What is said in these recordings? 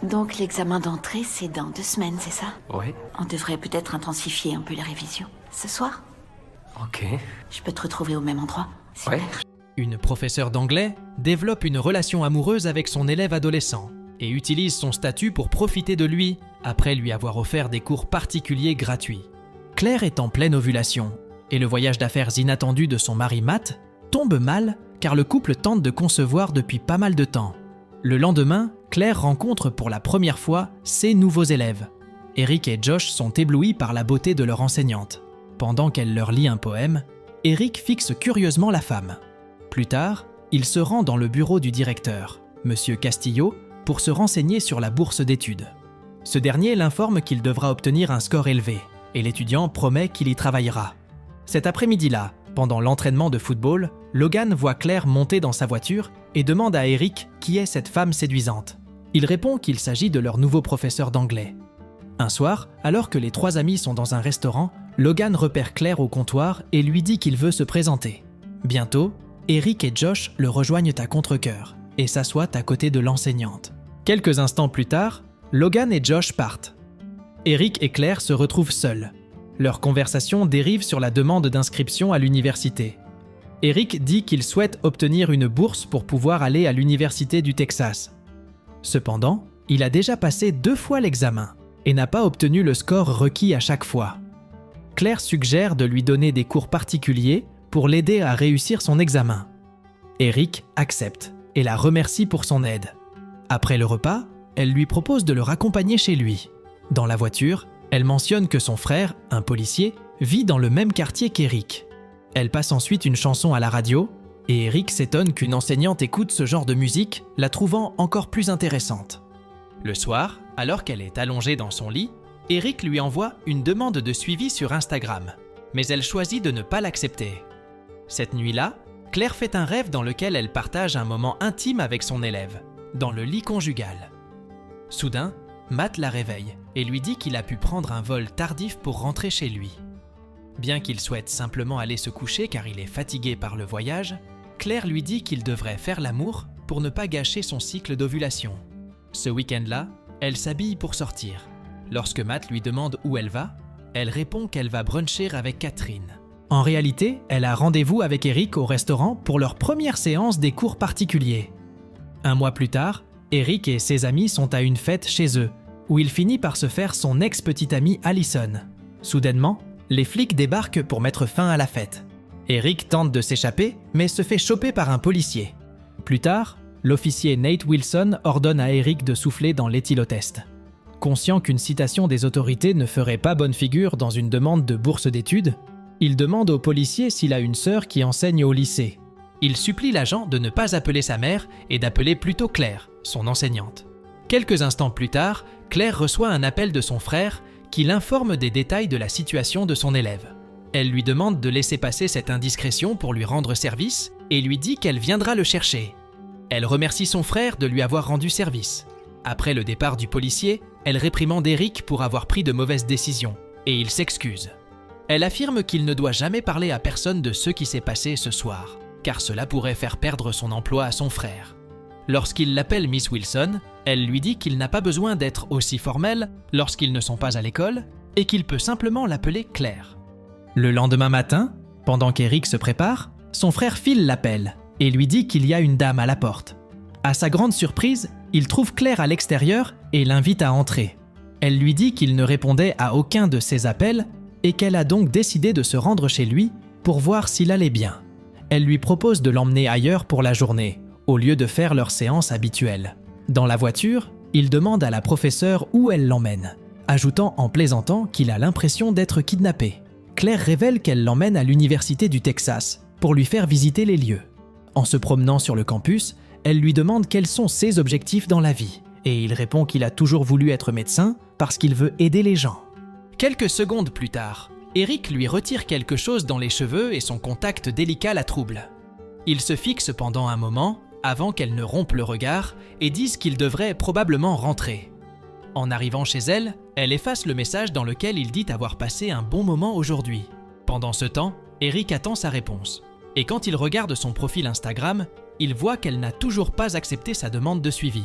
Donc l'examen d'entrée, c'est dans 2 semaines, c'est ça? Ouais, On devrait peut-être intensifier un peu la révision. Ce soir? ok. Je peux te retrouver au même endroit? Super. Ouais. Une professeure d'anglais développe une relation amoureuse avec son élève adolescent et utilise son statut pour profiter de lui après lui avoir offert des cours particuliers gratuits. Claire est en pleine ovulation et le voyage d'affaires inattendu de son mari Matt tombe mal car le couple tente de concevoir depuis pas mal de temps. Le lendemain, Claire rencontre pour la première fois ses nouveaux élèves. Eric et Josh sont éblouis par la beauté de leur enseignante. Pendant qu'elle leur lit un poème, Eric fixe curieusement la femme. Plus tard, il se rend dans le bureau du directeur, Monsieur Castillo, pour se renseigner sur la bourse d'études. Ce dernier l'informe qu'il devra obtenir un score élevé, et l'étudiant promet qu'il y travaillera. Cet après-midi-là, pendant l'entraînement de football, Logan voit Claire monter dans sa voiture et demande à Eric qui est cette femme séduisante. Il répond qu'il s'agit de leur nouveau professeur d'anglais. Un soir, alors que les 3 amis sont dans un restaurant, Logan repère Claire au comptoir et lui dit qu'il veut se présenter. Bientôt, Eric et Josh le rejoignent à contre-cœur et s'assoient à côté de l'enseignante. Quelques instants plus tard, Logan et Josh partent. Eric et Claire se retrouvent seuls. Leur conversation dérive sur la demande d'inscription à l'université. Eric dit qu'il souhaite obtenir une bourse pour pouvoir aller à l'université du Texas. Cependant, il a déjà passé 2 fois l'examen et n'a pas obtenu le score requis à chaque fois. Claire suggère de lui donner des cours particuliers pour l'aider à réussir son examen. Eric accepte et la remercie pour son aide. Après le repas, elle lui propose de le raccompagner chez lui. Dans la voiture, elle mentionne que son frère, un policier, vit dans le même quartier qu'Eric. Elle passe ensuite une chanson à la radio et Eric s'étonne qu'une enseignante écoute ce genre de musique, la trouvant encore plus intéressante. Le soir, alors qu'elle est allongée dans son lit, Eric lui envoie une demande de suivi sur Instagram, mais elle choisit de ne pas l'accepter. Cette nuit-là, Claire fait un rêve dans lequel elle partage un moment intime avec son élève, dans le lit conjugal. Soudain, Matt la réveille et lui dit qu'il a pu prendre un vol tardif pour rentrer chez lui. Bien qu'il souhaite simplement aller se coucher car il est fatigué par le voyage, Claire lui dit qu'il devrait faire l'amour pour ne pas gâcher son cycle d'ovulation. Ce week-end-là, elle s'habille pour sortir. Lorsque Matt lui demande où elle va, elle répond qu'elle va bruncher avec Catherine. En réalité, elle a rendez-vous avec Eric au restaurant pour leur première séance des cours particuliers. 1 mois plus tard, Eric et ses amis sont à une fête chez eux, où il finit par se faire son ex-petite amie Allison. Soudainement, les flics débarquent pour mettre fin à la fête. Eric tente de s'échapper, mais se fait choper par un policier. Plus tard, l'officier Nate Wilson ordonne à Eric de souffler dans l'éthylotest. Conscient qu'une citation des autorités ne ferait pas bonne figure dans une demande de bourse d'études, il demande au policier s'il a une sœur qui enseigne au lycée. Il supplie l'agent de ne pas appeler sa mère et d'appeler plutôt Claire, son enseignante. Quelques instants plus tard, Claire reçoit un appel de son frère qui l'informe des détails de la situation de son élève. Elle lui demande de laisser passer cette indiscrétion pour lui rendre service et lui dit qu'elle viendra le chercher. Elle remercie son frère de lui avoir rendu service. Après le départ du policier, elle réprimande Eric pour avoir pris de mauvaises décisions et il s'excuse. Elle affirme qu'il ne doit jamais parler à personne de ce qui s'est passé ce soir, car cela pourrait faire perdre son emploi à son frère. Lorsqu'il l'appelle Miss Wilson, elle lui dit qu'il n'a pas besoin d'être aussi formel lorsqu'ils ne sont pas à l'école et qu'il peut simplement l'appeler Claire. Le lendemain matin, pendant qu'Eric se prépare, son frère Phil l'appelle et lui dit qu'il y a une dame à la porte. À sa grande surprise, il trouve Claire à l'extérieur et l'invite à entrer. Elle lui dit qu'il ne répondait à aucun de ses appels et qu'elle a donc décidé de se rendre chez lui pour voir s'il allait bien. Elle lui propose de l'emmener ailleurs pour la journée, au lieu de faire leur séance habituelle. Dans la voiture, il demande à la professeure où elle l'emmène, ajoutant en plaisantant qu'il a l'impression d'être kidnappé. Claire révèle qu'elle l'emmène à l'université du Texas pour lui faire visiter les lieux. En se promenant sur le campus, elle lui demande quels sont ses objectifs dans la vie, et il répond qu'il a toujours voulu être médecin parce qu'il veut aider les gens. Quelques secondes plus tard, Eric lui retire quelque chose dans les cheveux et son contact délicat la trouble. Ils se fixent pendant un moment, avant qu'elle ne rompe le regard, et disent qu'il devrait probablement rentrer. En arrivant chez elle, elle efface le message dans lequel il dit avoir passé un bon moment aujourd'hui. Pendant ce temps, Eric attend sa réponse. Et quand il regarde son profil Instagram, il voit qu'elle n'a toujours pas accepté sa demande de suivi.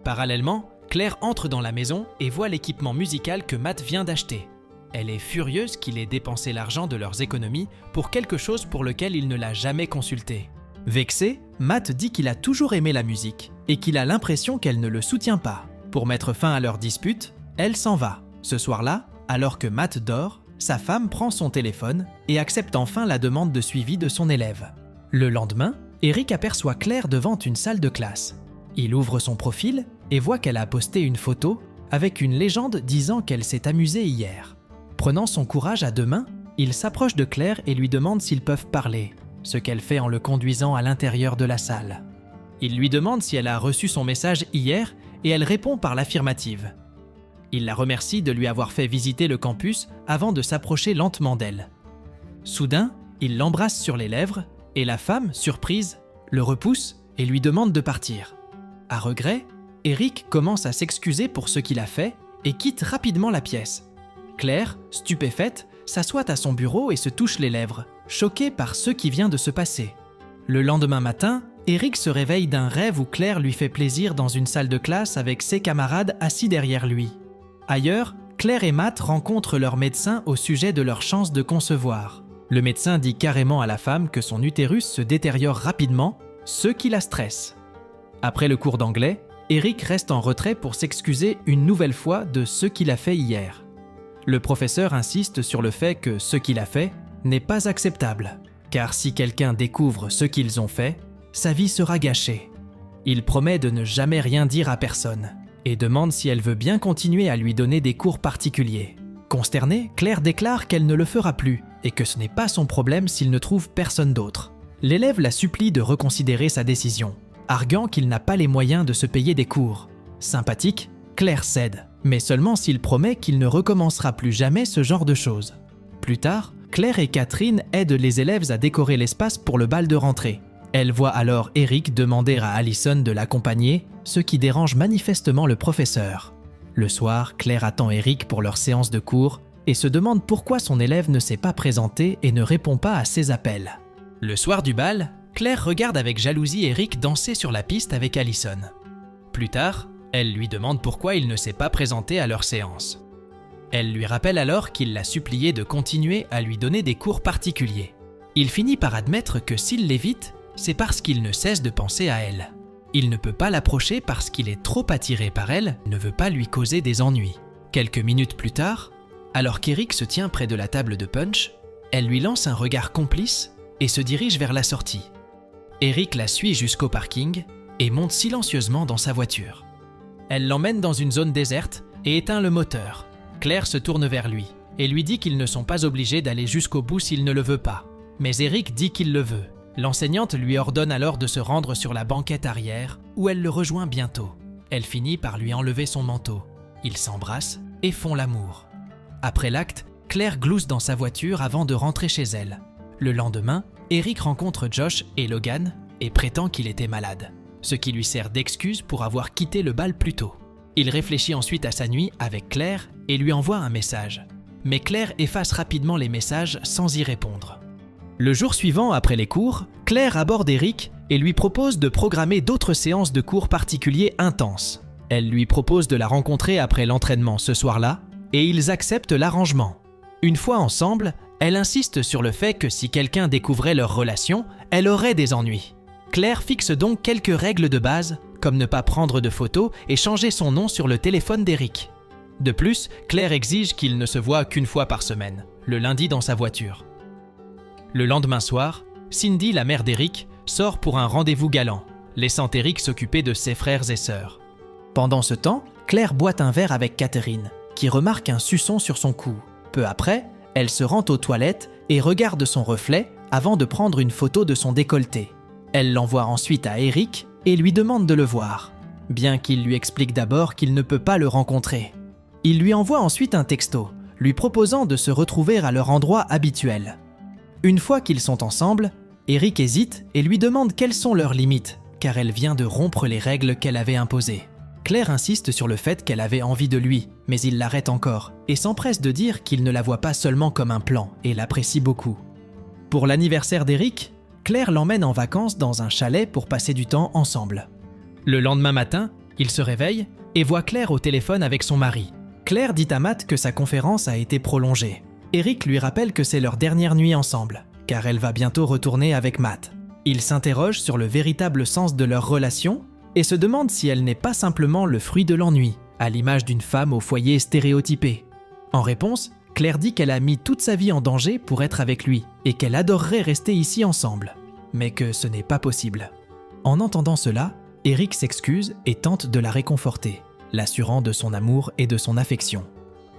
Parallèlement, Claire entre dans la maison et voit l'équipement musical que Matt vient d'acheter. Elle est furieuse qu'il ait dépensé l'argent de leurs économies pour quelque chose pour lequel il ne l'a jamais consulté. Vexé, Matt dit qu'il a toujours aimé la musique et qu'il a l'impression qu'elle ne le soutient pas. Pour mettre fin à leur dispute, elle s'en va. Ce soir-là, alors que Matt dort, sa femme prend son téléphone et accepte enfin la demande de suivi de son élève. Le lendemain, Eric aperçoit Claire devant une salle de classe. Il ouvre son profil et voit qu'elle a posté une photo avec une légende disant qu'elle s'est amusée hier. Prenant son courage à deux mains, il s'approche de Claire et lui demande s'ils peuvent parler, ce qu'elle fait en le conduisant à l'intérieur de la salle. Il lui demande si elle a reçu son message hier et elle répond par l'affirmative. Il la remercie de lui avoir fait visiter le campus avant de s'approcher lentement d'elle. Soudain, il l'embrasse sur les lèvres et la femme, surprise, le repousse et lui demande de partir. À regret, Eric commence à s'excuser pour ce qu'il a fait et quitte rapidement la pièce. Claire, stupéfaite, s'assoit à son bureau et se touche les lèvres, choquée par ce qui vient de se passer. Le lendemain matin, Eric se réveille d'un rêve où Claire lui fait plaisir dans une salle de classe avec ses camarades assis derrière lui. Ailleurs, Claire et Matt rencontrent leur médecin au sujet de leur chance de concevoir. Le médecin dit carrément à la femme que son utérus se détériore rapidement, ce qui la stresse. Après le cours d'anglais, Eric reste en retrait pour s'excuser une nouvelle fois de ce qu'il a fait hier. Le professeur insiste sur le fait que ce qu'il a fait n'est pas acceptable, car si quelqu'un découvre ce qu'ils ont fait, sa vie sera gâchée. Il promet de ne jamais rien dire à personne et demande si elle veut bien continuer à lui donner des cours particuliers. Consternée, Claire déclare qu'elle ne le fera plus et que ce n'est pas son problème s'il ne trouve personne d'autre. L'élève la supplie de reconsidérer sa décision, arguant qu'il n'a pas les moyens de se payer des cours. Sympathique, Claire cède, mais seulement s'il promet qu'il ne recommencera plus jamais ce genre de choses. Plus tard, Claire et Catherine aident les élèves à décorer l'espace pour le bal de rentrée. Elle voit alors Eric demander à Allison de l'accompagner, ce qui dérange manifestement le professeur. Le soir, Claire attend Eric pour leur séance de cours et se demande pourquoi son élève ne s'est pas présenté et ne répond pas à ses appels. Le soir du bal, Claire regarde avec jalousie Eric danser sur la piste avec Allison. Plus tard, elle lui demande pourquoi il ne s'est pas présenté à leur séance. Elle lui rappelle alors qu'il l'a supplié de continuer à lui donner des cours particuliers. Il finit par admettre que s'il l'évite, c'est parce qu'il ne cesse de penser à elle. Il ne peut pas l'approcher parce qu'il est trop attiré par elle, ne veut pas lui causer des ennuis. Quelques minutes plus tard, alors qu'Eric se tient près de la table de punch, elle lui lance un regard complice et se dirige vers la sortie. Eric la suit jusqu'au parking et monte silencieusement dans sa voiture. Elle l'emmène dans une zone déserte et éteint le moteur. Claire se tourne vers lui et lui dit qu'ils ne sont pas obligés d'aller jusqu'au bout s'il ne le veut pas. Mais Eric dit qu'il le veut. L'enseignante lui ordonne alors de se rendre sur la banquette arrière où elle le rejoint bientôt. Elle finit par lui enlever son manteau. Ils s'embrassent et font l'amour. Après l'acte, Claire glousse dans sa voiture avant de rentrer chez elle. Le lendemain, Eric rencontre Josh et Logan et prétend qu'il était malade, ce qui lui sert d'excuse pour avoir quitté le bal plus tôt. Il réfléchit ensuite à sa nuit avec Claire et lui envoie un message. Mais Claire efface rapidement les messages sans y répondre. Le jour suivant, après les cours, Claire aborde Eric et lui propose de programmer d'autres séances de cours particuliers intenses. Elle lui propose de la rencontrer après l'entraînement ce soir-là et ils acceptent l'arrangement. Une fois ensemble, elle insiste sur le fait que si quelqu'un découvrait leur relation, elle aurait des ennuis. Claire fixe donc quelques règles de base, comme ne pas prendre de photos et changer son nom sur le téléphone d'Eric. De plus, Claire exige qu'il ne se voie qu'une fois par semaine, le lundi dans sa voiture. Le lendemain soir, Cindy, la mère d'Eric, sort pour un rendez-vous galant, laissant Eric s'occuper de ses frères et sœurs. Pendant ce temps, Claire boit un verre avec Catherine, qui remarque un suçon sur son cou. Peu après, elle se rend aux toilettes et regarde son reflet avant de prendre une photo de son décolleté. Elle l'envoie ensuite à Eric et lui demande de le voir, bien qu'il lui explique d'abord qu'il ne peut pas le rencontrer. Il lui envoie ensuite un texto, lui proposant de se retrouver à leur endroit habituel. Une fois qu'ils sont ensemble, Eric hésite et lui demande quelles sont leurs limites, car elle vient de rompre les règles qu'elle avait imposées. Claire insiste sur le fait qu'elle avait envie de lui, mais il l'arrête encore et s'empresse de dire qu'il ne la voit pas seulement comme un plan et l'apprécie beaucoup. Pour l'anniversaire d'Eric, Claire l'emmène en vacances dans un chalet pour passer du temps ensemble. Le lendemain matin, il se réveille et voit Claire au téléphone avec son mari. Claire dit à Matt que sa conférence a été prolongée. Eric lui rappelle que c'est leur dernière nuit ensemble, car elle va bientôt retourner avec Matt. Il s'interroge sur le véritable sens de leur relation et se demande si elle n'est pas simplement le fruit de l'ennui, à l'image d'une femme au foyer stéréotypée. En réponse, Claire dit qu'elle a mis toute sa vie en danger pour être avec lui et qu'elle adorerait rester ici ensemble, mais que ce n'est pas possible. En entendant cela, Eric s'excuse et tente de la réconforter, l'assurant de son amour et de son affection.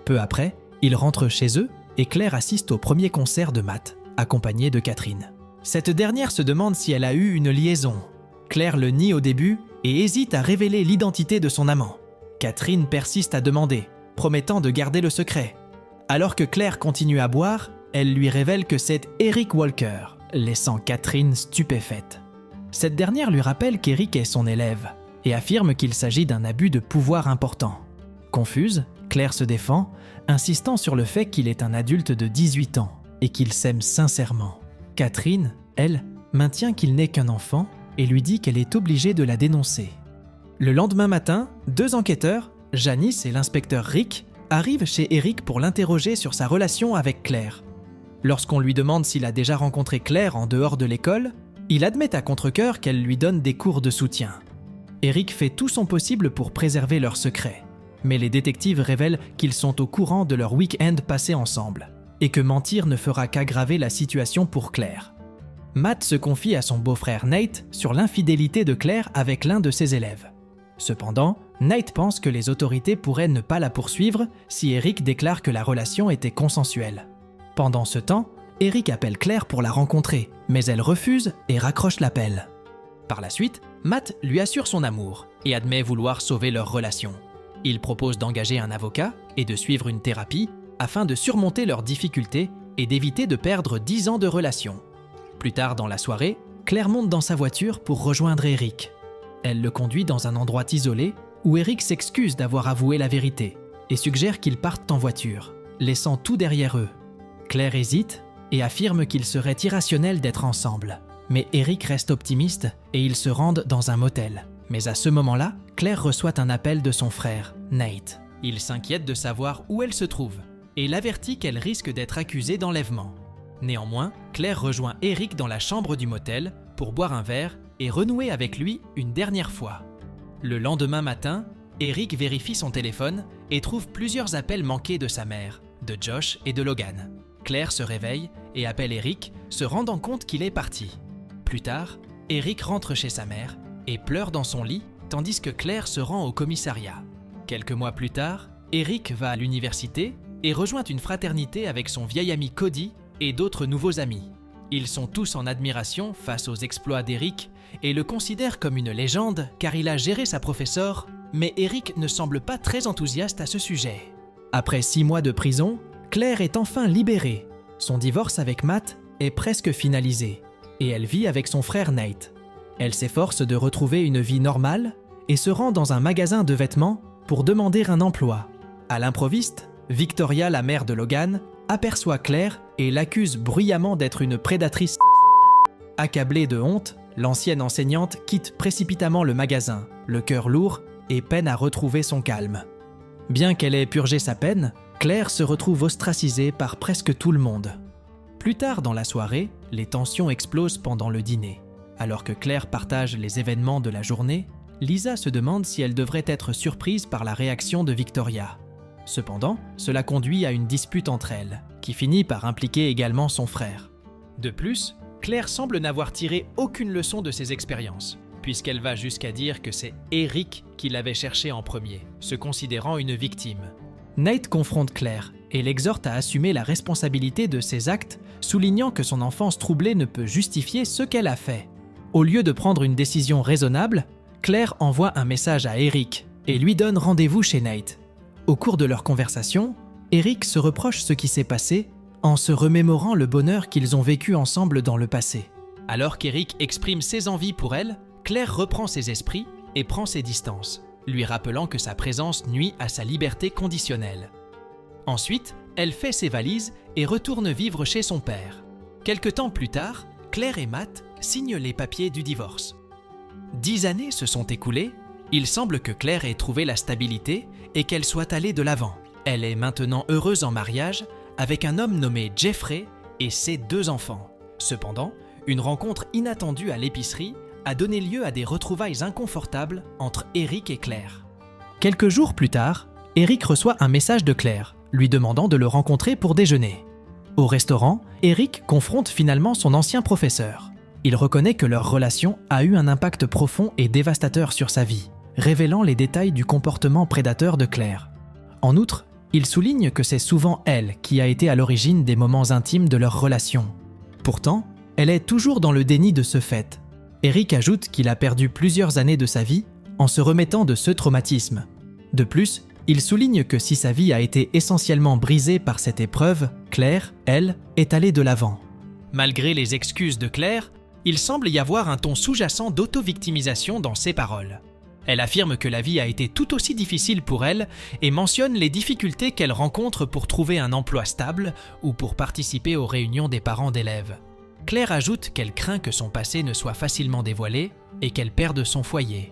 Peu après, ils rentrent chez eux et Claire assiste au premier concert de Matt, accompagnée de Catherine. Cette dernière se demande si elle a eu une liaison. Claire le nie au début et hésite à révéler l'identité de son amant. Catherine persiste à demander, promettant de garder le secret. Alors que Claire continue à boire, elle lui révèle que c'est Eric Walker, laissant Catherine stupéfaite. Cette dernière lui rappelle qu'Eric est son élève et affirme qu'il s'agit d'un abus de pouvoir important. Confuse, Claire se défend, insistant sur le fait qu'il est un adulte de 18 ans et qu'il s'aime sincèrement. Catherine, elle, maintient qu'il n'est qu'un enfant et lui dit qu'elle est obligée de la dénoncer. Le lendemain matin, 2 enquêteurs, Janice et l'inspecteur Rick, arrivent chez Eric pour l'interroger sur sa relation avec Claire. Lorsqu'on lui demande s'il a déjà rencontré Claire en dehors de l'école, il admet à contre-cœur qu'elle lui donne des cours de soutien. Eric fait tout son possible pour préserver leur secret, mais les détectives révèlent qu'ils sont au courant de leur week-end passé ensemble, et que mentir ne fera qu'aggraver la situation pour Claire. Matt se confie à son beau-frère Nate sur l'infidélité de Claire avec l'un de ses élèves. Cependant, Nate pense que les autorités pourraient ne pas la poursuivre si Eric déclare que la relation était consensuelle. Pendant ce temps, Eric appelle Claire pour la rencontrer, mais elle refuse et raccroche l'appel. Par la suite, Matt lui assure son amour et admet vouloir sauver leur relation. Il propose d'engager un avocat et de suivre une thérapie afin de surmonter leurs difficultés et d'éviter de perdre 10 ans de relation. Plus tard dans la soirée, Claire monte dans sa voiture pour rejoindre Eric. Elle le conduit dans un endroit isolé où Eric s'excuse d'avoir avoué la vérité et suggère qu'ils partent en voiture, laissant tout derrière eux. Claire hésite et affirme qu'il serait irrationnel d'être ensemble. Mais Eric reste optimiste et ils se rendent dans un motel. Mais à ce moment-là, Claire reçoit un appel de son frère, Nate. Il s'inquiète de savoir où elle se trouve et l'avertit qu'elle risque d'être accusée d'enlèvement. Néanmoins, Claire rejoint Eric dans la chambre du motel pour boire un verre et renouer avec lui une dernière fois. Le lendemain matin, Eric vérifie son téléphone et trouve plusieurs appels manqués de sa mère, de Josh et de Logan. Claire se réveille et appelle Eric, se rendant compte qu'il est parti. Plus tard, Eric rentre chez sa mère et pleure dans son lit tandis que Claire se rend au commissariat. Quelques mois plus tard, Eric va à l'université et rejoint une fraternité avec son vieil ami Cody et d'autres nouveaux amis. Ils sont tous en admiration face aux exploits d'Eric et le considèrent comme une légende car il a géré sa professeure, mais Eric ne semble pas très enthousiaste à ce sujet. Après 6 mois de prison, Claire est enfin libérée. Son divorce avec Matt est presque finalisé et elle vit avec son frère Nate. Elle s'efforce de retrouver une vie normale et se rend dans un magasin de vêtements pour demander un emploi. À l'improviste, Victoria, la mère de Logan, aperçoit Claire et l'accuse bruyamment d'être une prédatrice. Accablée de honte, l'ancienne enseignante quitte précipitamment le magasin, le cœur lourd et peine à retrouver son calme. Bien qu'elle ait purgé sa peine, Claire se retrouve ostracisée par presque tout le monde. Plus tard dans la soirée, les tensions explosent pendant le dîner. Alors que Claire partage les événements de la journée, Lisa se demande si elle devrait être surprise par la réaction de Victoria. Cependant, cela conduit à une dispute entre elles, qui finit par impliquer également son frère. De plus, Claire semble n'avoir tiré aucune leçon de ses expériences, puisqu'elle va jusqu'à dire que c'est Eric qui l'avait cherché en premier, se considérant une victime. Nate confronte Claire et l'exhorte à assumer la responsabilité de ses actes, soulignant que son enfance troublée ne peut justifier ce qu'elle a fait. Au lieu de prendre une décision raisonnable, Claire envoie un message à Eric et lui donne rendez-vous chez Nate. Au cours de leur conversation, Eric se reproche ce qui s'est passé en se remémorant le bonheur qu'ils ont vécu ensemble dans le passé. Alors qu'Eric exprime ses envies pour elle, Claire reprend ses esprits et prend ses distances, lui rappelant que sa présence nuit à sa liberté conditionnelle. Ensuite, elle fait ses valises et retourne vivre chez son père. Quelque temps plus tard, Claire et Matt signent les papiers du divorce. 10 années se sont écoulées Il semble que Claire ait trouvé la stabilité et qu'elle soit allée de l'avant. Elle est maintenant heureuse en mariage avec un homme nommé Jeffrey et ses 2 enfants. Cependant, une rencontre inattendue à l'épicerie a donné lieu à des retrouvailles inconfortables entre Eric et Claire. Quelques jours plus tard, Eric reçoit un message de Claire, lui demandant de le rencontrer pour déjeuner. Au restaurant, Eric confronte finalement son ancien professeur. Il reconnaît que leur relation a eu un impact profond et dévastateur sur sa vie, révélant les détails du comportement prédateur de Claire. En outre, il souligne que c'est souvent elle qui a été à l'origine des moments intimes de leur relation. Pourtant, elle est toujours dans le déni de ce fait. Eric ajoute qu'il a perdu plusieurs années de sa vie en se remettant de ce traumatisme. De plus, il souligne que si sa vie a été essentiellement brisée par cette épreuve, Claire, elle, est allée de l'avant. Malgré les excuses de Claire, il semble y avoir un ton sous-jacent d'auto-victimisation dans ses paroles. Elle affirme que la vie a été tout aussi difficile pour elle et mentionne les difficultés qu'elle rencontre pour trouver un emploi stable ou pour participer aux réunions des parents d'élèves. Claire ajoute qu'elle craint que son passé ne soit facilement dévoilé et qu'elle perde son foyer.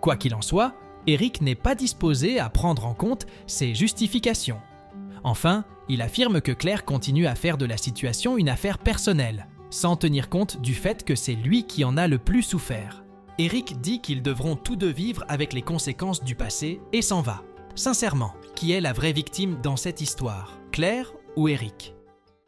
Quoi qu'il en soit, Eric n'est pas disposé à prendre en compte ses justifications. Enfin, il affirme que Claire continue à faire de la situation une affaire personnelle, sans tenir compte du fait que c'est lui qui en a le plus souffert. Eric dit qu'ils devront tous 2 vivre avec les conséquences du passé et s'en va. Sincèrement, qui est la vraie victime dans cette histoire, Claire ou Eric ?